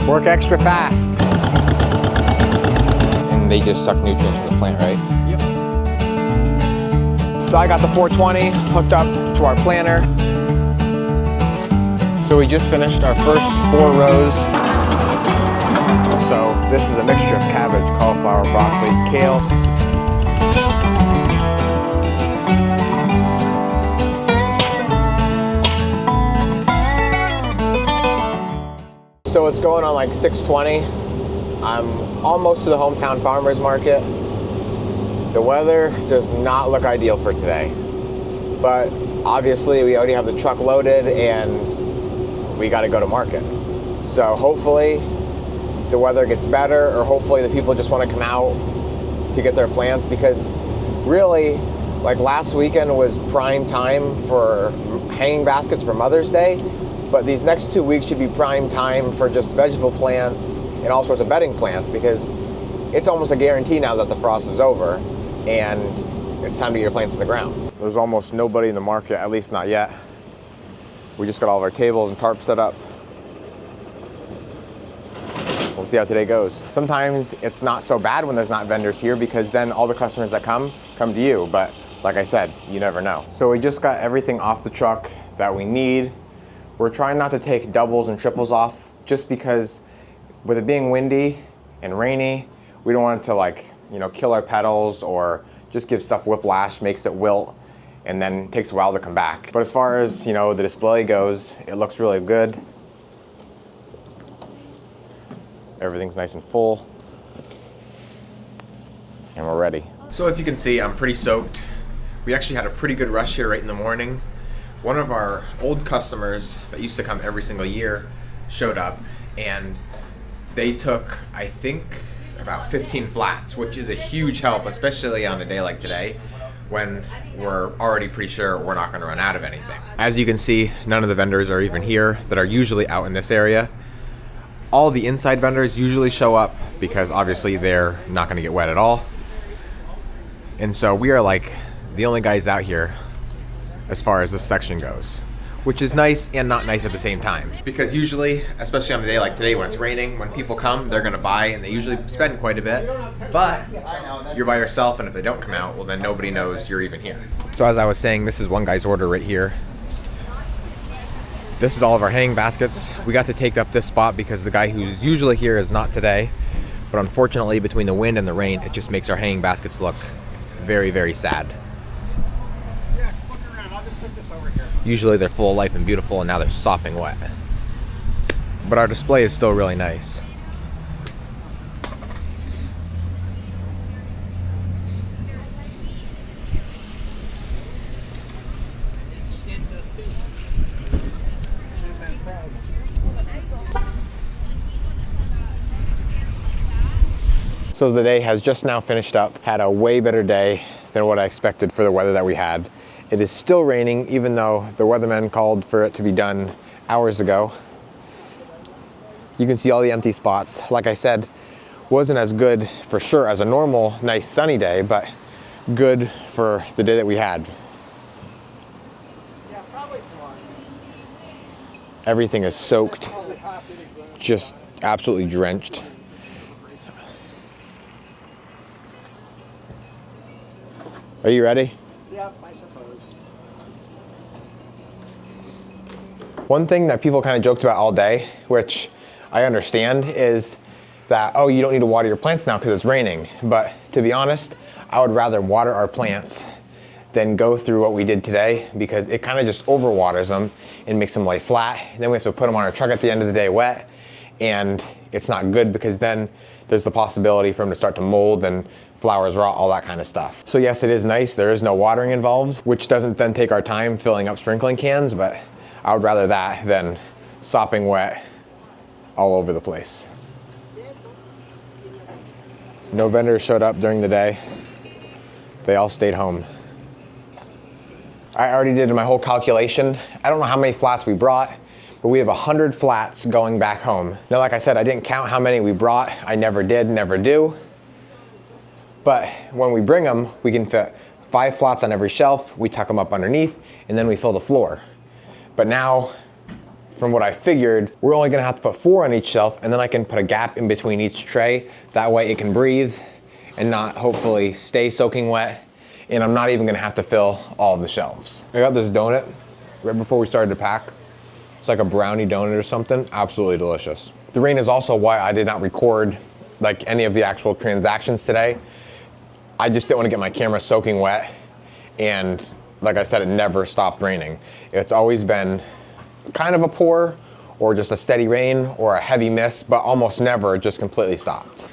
Work extra fast. And they just suck nutrients from the plant, right? Yep. So I got the 420 hooked up to our planter. So we just finished our first 4 rows. So this is a mixture of cabbage, cauliflower, broccoli, kale. So it's going on like 6:20. I'm almost to the hometown farmers market. The weather does not look ideal for today, but obviously we already have the truck loaded and we got to go to market. So hopefully the weather gets better, or hopefully the people just want to come out to get their plants, because really, like last weekend was prime time for hanging baskets for Mother's Day, but these next 2 weeks should be prime time for just vegetable plants and all sorts of bedding plants, because it's almost a guarantee now that the frost is over and it's time to get your plants in the ground. There's almost nobody in the market, at least not yet. We just got all of our tables and tarps set up. We'll see how today goes. Sometimes it's not so bad when there's not vendors here, because then all the customers that come to you. But like I said, you never know. So we just got everything off the truck that we need. We're trying not to take doubles and triples off, just because with it being windy and rainy, we don't want it to, like, you know, kill our petals or just give stuff whiplash, makes it wilt, and then it takes a while to come back. But as far as, you know, the display goes, it looks really good. Everything's nice and full, and we're ready. So if you can see, I'm pretty soaked. We actually had a pretty good rush here right in the morning. One of our old customers that used to come every single year showed up, and they took, I think, about 15 flats, which is a huge help, especially on a day like today when we're already pretty sure we're not gonna run out of anything. As you can see, none of the vendors are even here that are usually out in this area. All the inside vendors usually show up because obviously they're not gonna get wet at all. And so we are like the only guys out here as far as this section goes, which is nice and not nice at the same time. Because usually, especially on a day like today when it's raining, when people come, they're gonna buy and they usually spend quite a bit, but you're by yourself, and if they don't come out, well then nobody knows you're even here. So as I was saying, this is one guy's order right here. This is all of our hanging baskets. We got to take up this spot because the guy who's usually here is not today, but unfortunately between the wind and the rain, it just makes our hanging baskets look very, very sad. Usually they're full of life and beautiful, and now they're sopping wet. But our display is still really nice. So the day has just now finished up. Had a way better day than what I expected for the weather that we had. It is still raining, even though the weatherman called for it to be done hours ago. You can see all the empty spots. Like I said, wasn't as good for sure as a normal, nice sunny day, but good for the day that we had. Yeah, probably tomorrow. Everything is soaked, just absolutely drenched. Are you ready? Yep, I suppose. One thing that people kind of joked about all day, which I understand, is that, oh, you don't need to water your plants now because it's raining. But to be honest, I would rather water our plants than go through what we did today, because it kind of just overwaters them and makes them lay flat. And then we have to put them on our truck at the end of the day wet, and it's not good, because then there's the possibility for them to start to mold and flowers rot, all that kind of stuff. So yes, it is nice. There is no watering involved, which doesn't then take our time filling up sprinkling cans, but I would rather that than sopping wet all over the place. No vendors showed up during the day. They all stayed home. I already did my whole calculation. I don't know how many flats we brought, but we have 100 flats going back home. Now, like I said, I didn't count how many we brought. I never did, never do. But when we bring them, we can fit 5 flats on every shelf. We tuck them up underneath, and then we fill the floor. But now, from what I figured, we're only gonna have to put 4 on each shelf, and then I can put a gap in between each tray. That way it can breathe and not hopefully stay soaking wet. And I'm not even gonna have to fill all of the shelves. I got this donut right before we started to pack. It's like a brownie donut or something, absolutely delicious. The rain is also why I did not record like any of the actual transactions today. I just didn't want to get my camera soaking wet, and like I said, it never stopped raining. It's always been kind of a pour or just a steady rain or a heavy mist, but almost never just completely stopped.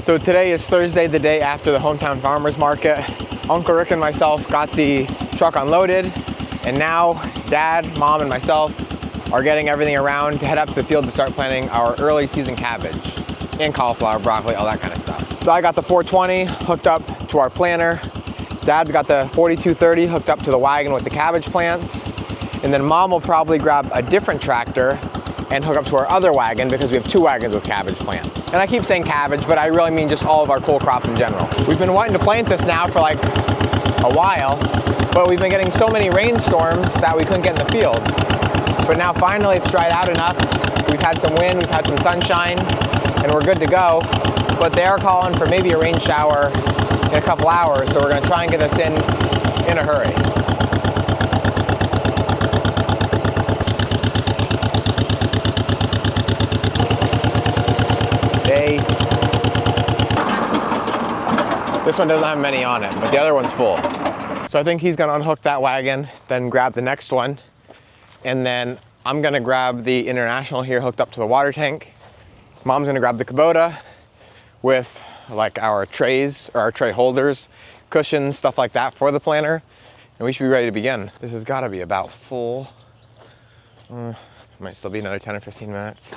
So today is Thursday, the day after the hometown farmers market. Uncle Rick and myself got the truck unloaded, and now Dad, Mom, and myself are getting everything around to head up to the field to start planting our early season cabbage and cauliflower, broccoli, all that kind of stuff. So I got the 420 hooked up to our planter. Dad's got the 4230 hooked up to the wagon with the cabbage plants. And then Mom will probably grab a different tractor and hook up to our other wagon because we have 2 wagons with cabbage plants. And I keep saying cabbage, but I really mean just all of our cool crops in general. We've been wanting to plant this now for like a while, but we've been getting so many rainstorms that we couldn't get in the field. But now finally it's dried out enough. We've had some wind, we've had some sunshine, and we're good to go. But they are calling for maybe a rain shower in a couple hours, so we're gonna try and get this in a hurry. This one doesn't have many on it, but the other one's full. So I think he's gonna unhook that wagon, then grab the next one, and then I'm gonna grab the International here hooked up to the water tank. Mom's gonna grab the Kubota with like our trays or our tray holders, cushions, stuff like that for the planter, and we should be ready to begin. This has gotta be about full. Might still be another 10 or 15 minutes.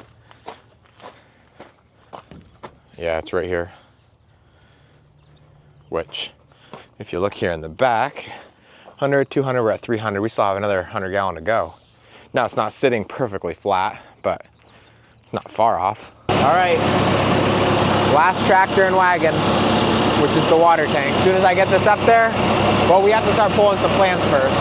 Yeah, it's right here. Which, if you look here in the back, 100, 200, we're at 300. We still have another 100 gallon to go. Now it's not sitting perfectly flat, but it's not far off. All right, last tractor and wagon, which is the water tank. As soon as I get this up there, well, we have to start pulling some plants first.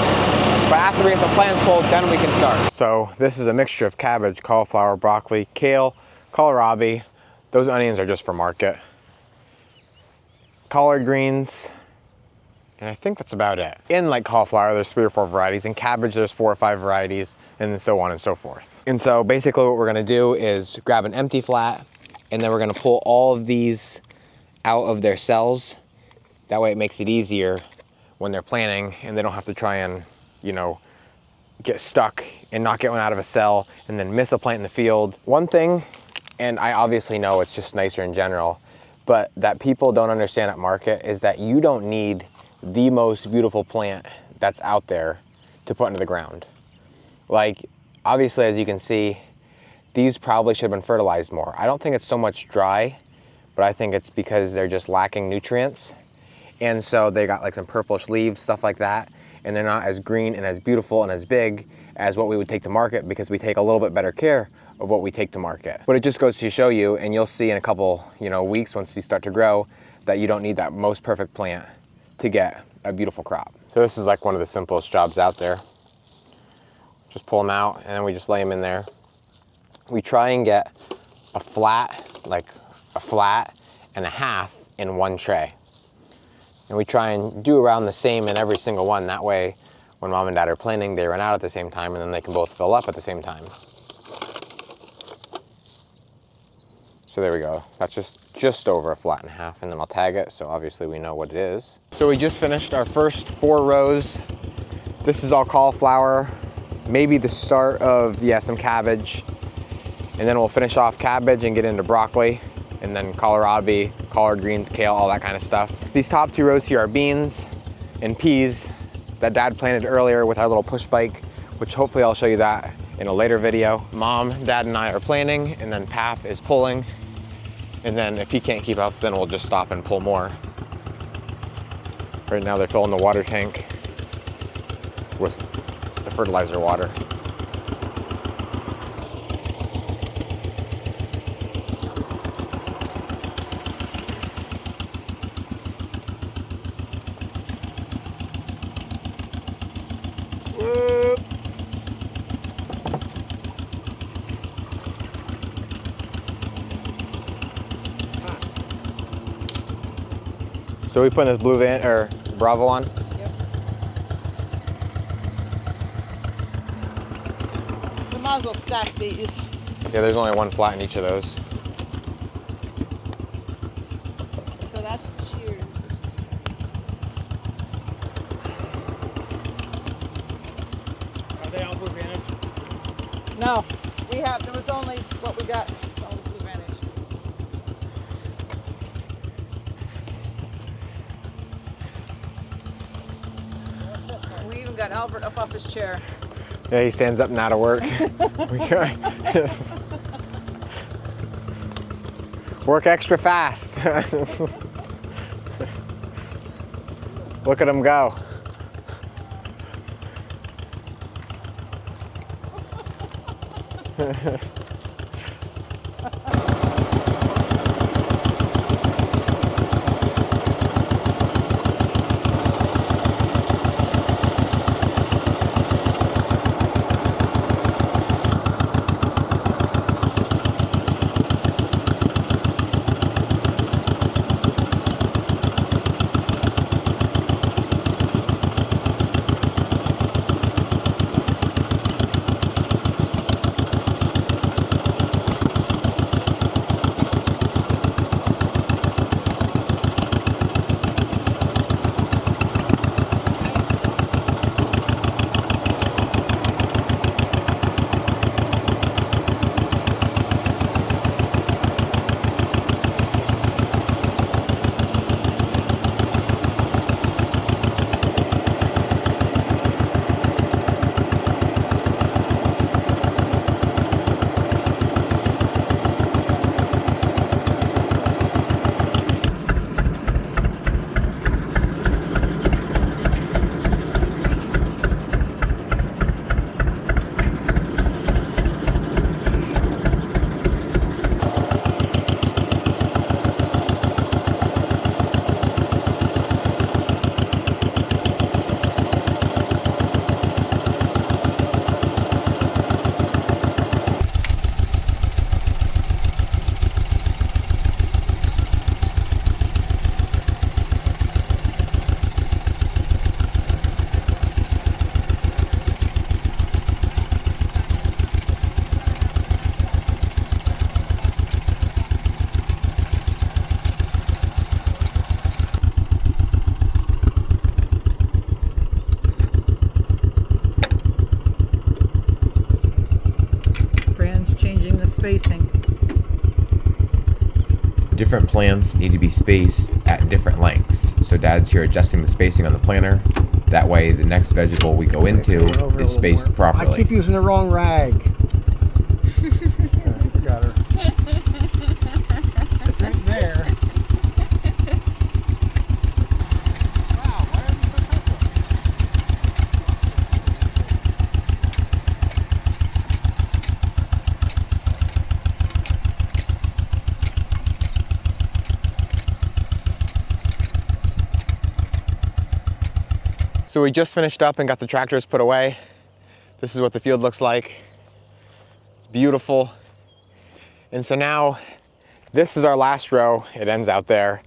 But after we get some plants pulled, then we can start. So this is a mixture of cabbage, cauliflower, broccoli, kale, kohlrabi. Those onions are just for market. Collard greens, and I think that's about it. In like cauliflower, there's 3 or 4 varieties. In cabbage, there's 4 or 5 varieties, and then so on and so forth. And so basically what we're gonna do is grab an empty flat, and then we're gonna pull all of these out of their cells. That way it makes it easier when they're planting, and they don't have to try and, you know, get stuck and not get one out of a cell, and then miss a plant in the field. One thing, and I obviously know it's just nicer in general, but that people don't understand at market is that you don't need the most beautiful plant that's out there to put into the ground. Like, obviously, as you can see, these probably should have been fertilized more. I don't think it's so much dry, but I think it's because they're just lacking nutrients. And so they got like some purplish leaves, stuff like that, and they're not as green and as beautiful and as big as what we would take to market, because we take a little bit better care of what we take to market. But it just goes to show you, and you'll see in a couple, weeks once these start to grow, that you don't need that most perfect plant to get a beautiful crop. So this is like one of the simplest jobs out there. Just pull them out, and then we just lay them in there. We try and get a flat and a half in one tray. And we try and do around the same in every single one. That way, when Mom and Dad are planting, they run out at the same time, and then they can both fill up at the same time. So there we go. That's just over a flat and a half, and then I'll tag it, so obviously we know what it is. So we just finished our first 4 rows. This is all cauliflower, maybe the start of, some cabbage. And then we'll finish off cabbage and get into broccoli, and then kohlrabi, collard greens, kale, all that kind of stuff. These top 2 rows here are beans and peas that Dad planted earlier with our little push bike, which hopefully I'll show you that in a later video. Mom, Dad, and I are planting, and then Pap is pulling. And then if he can't keep up, then we'll just stop and pull more. Right now they're filling the water tank with the fertilizer water. So we putting this blue van or Bravo on? Yep. We might as well stack these. Yeah, there's only one flat in each of those. So that's cheers. Are they all Blue Vantage? No, there was only what we got. It's all the Blue Vantage. We even got Albert up off his chair. Yeah, he stands up now to work. Work extra fast. Look at him go. Spacing. Different plants need to be spaced at different lengths. So Dad's here adjusting the spacing on the planter. That way the next vegetable we go into is spaced properly. I keep using the wrong rag. Got her. It's right there. Wow, why are you so comfortable? So we just finished up and got the tractors put away. This is what the field looks like. It's beautiful. And so now this is our last row. It ends out there.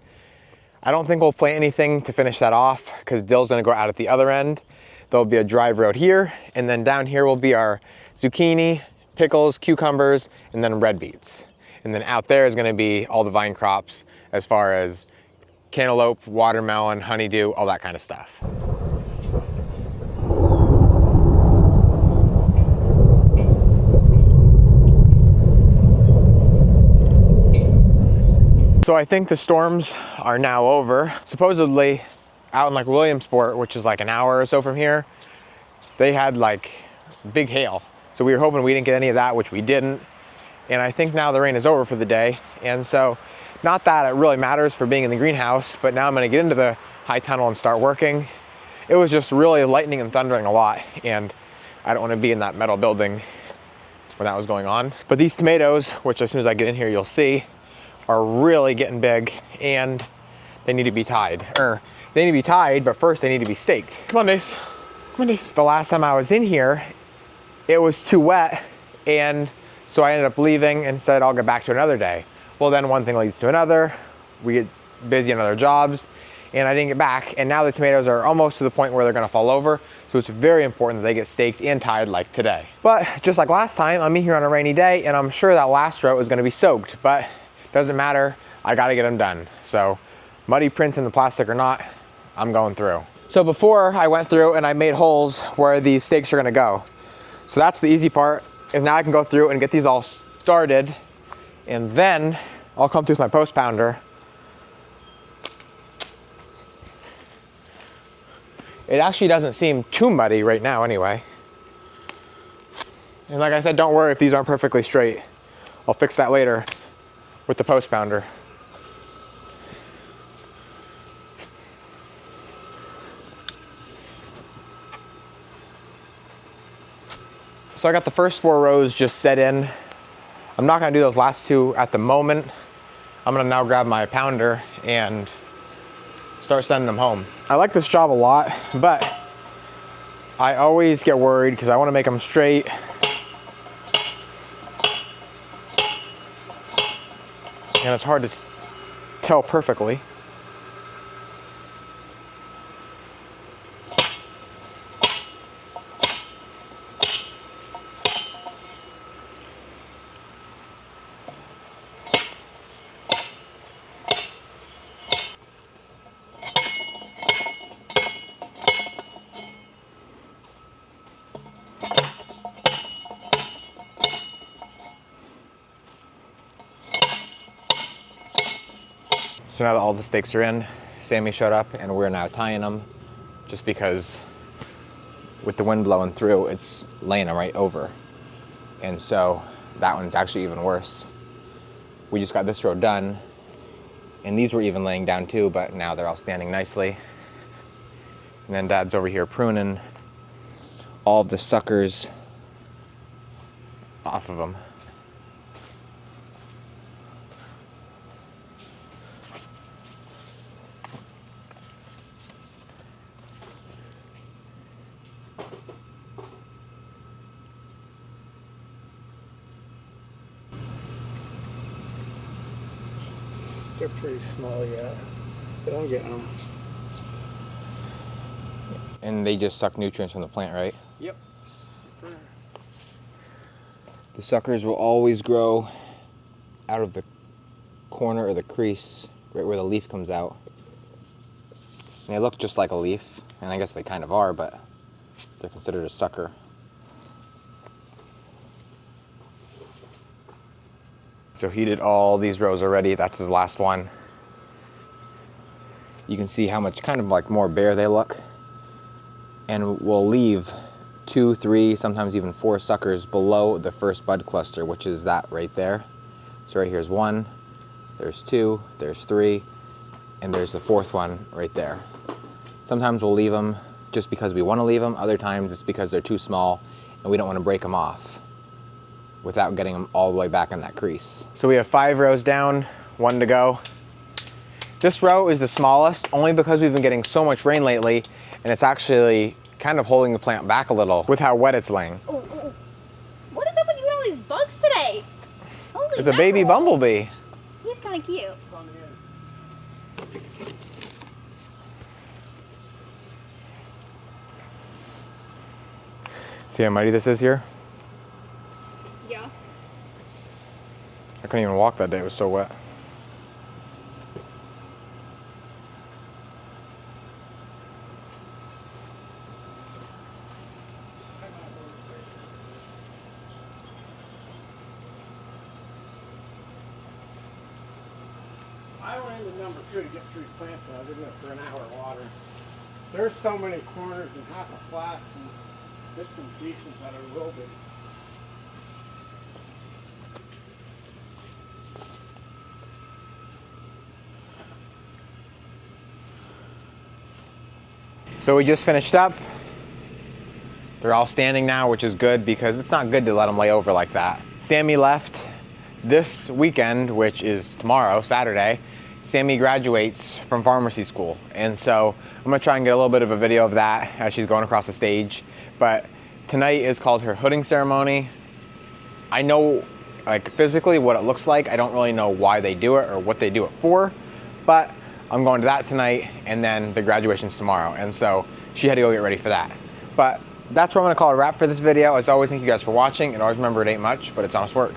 I don't think we'll plant anything to finish that off because Dill's gonna go out at the other end. There'll be a drive road here, and then down here will be our zucchini, pickles, cucumbers, and then red beets. And then out there is gonna be all the vine crops as far as cantaloupe, watermelon, honeydew, all that kind of stuff. So I think the storms are now over. Supposedly out in like Williamsport, which is like an hour or so from here, they had like big hail. So we were hoping we didn't get any of that, which we didn't. And I think now the rain is over for the day. And so Not that it really matters for being in the greenhouse, but now I'm gonna get into the high tunnel and start working. It was just really lightning and thundering a lot, and I don't wanna be in that metal building when that was going on. But these tomatoes, which as soon as I get in here, you'll see, are really getting big, and they need to be tied. They need to be tied, but first they need to be staked. Come on, Dace. Come on, Dace. The last time I was in here, it was too wet, and so I ended up leaving and said I'll get back to another day. Well, then one thing leads to another. We get busy on other jobs, and I didn't get back. And now the tomatoes are almost to the point where they're gonna fall over. So it's very important that they get staked and tied like today. But just like last time, I'm in here on a rainy day, and I'm sure that last row is gonna be soaked, but doesn't matter, I gotta get them done. So muddy prints in the plastic or not, I'm going through. So before I went through and I made holes where these stakes are gonna go. So that's the easy part, is now I can go through and get these all started, and then I'll come through with my post pounder. It actually doesn't seem too muddy right now anyway. And like I said, don't worry if these aren't perfectly straight. I'll fix that later with the post pounder. So I got the first 4 rows just set in. I'm not gonna do those last 2 at the moment. I'm gonna now grab my pounder and start sending them home. I like this job a lot, but I always get worried because I wanna make them straight. And it's hard to tell perfectly. So now that all the stakes are in, Sammy showed up and we're now tying them just because with the wind blowing through, it's laying them right over. And so that one's actually even worse. We just got this row done and these were even laying down too, but now they're all standing nicely. And then Dad's over here pruning all of the suckers off of them. They're pretty small yet, but I'm getting them. And they just suck nutrients from the plant, right? Yep. The suckers will always grow out of the corner or the crease, right where the leaf comes out. And they look just like a leaf, and I guess they kind of are, but they're considered a sucker. So he did all these rows already. That's his last one. You can see how much kind of like more bare they look. And we'll leave 2, 3, sometimes even 4 suckers below the first bud cluster, which is that right there. So right here's 1, there's 2, there's 3, and there's the 4th one right there. Sometimes we'll leave them just because we want to leave them. Other times it's because they're too small and we don't want to break them off without getting them all the way back in that crease. So we have 5 rows down, 1 to go. This row is the smallest only because we've been getting so much rain lately, and it's actually kind of holding the plant back a little with how wet it's laying. Oh, what is up with you and all these bugs today? Holy It's a baby mackerel. bumblebee. He's kind of cute. See how muddy this is here? Yeah. I couldn't even walk that day, it was so wet. I went into number 2 to get through plants, and I did it for an hour of water. There's so many corners and half a flats and bits and pieces that are wilted. So we just finished up. They're all standing now, which is good because it's not good to let them lay over like that. Sammy left this weekend, which is tomorrow, Saturday. Sammy graduates from pharmacy school. And so I'm gonna try and get a little bit of a video of that as she's going across the stage. But tonight is called her hooding ceremony. I know like physically what it looks like. I don't really know why they do it or what they do it for, but I'm going to that tonight and then the graduation's tomorrow. And so she had to go get ready for that. But that's what I'm gonna call it a wrap for this video. As always, thank you guys for watching, and always remember it ain't much, but it's honest work.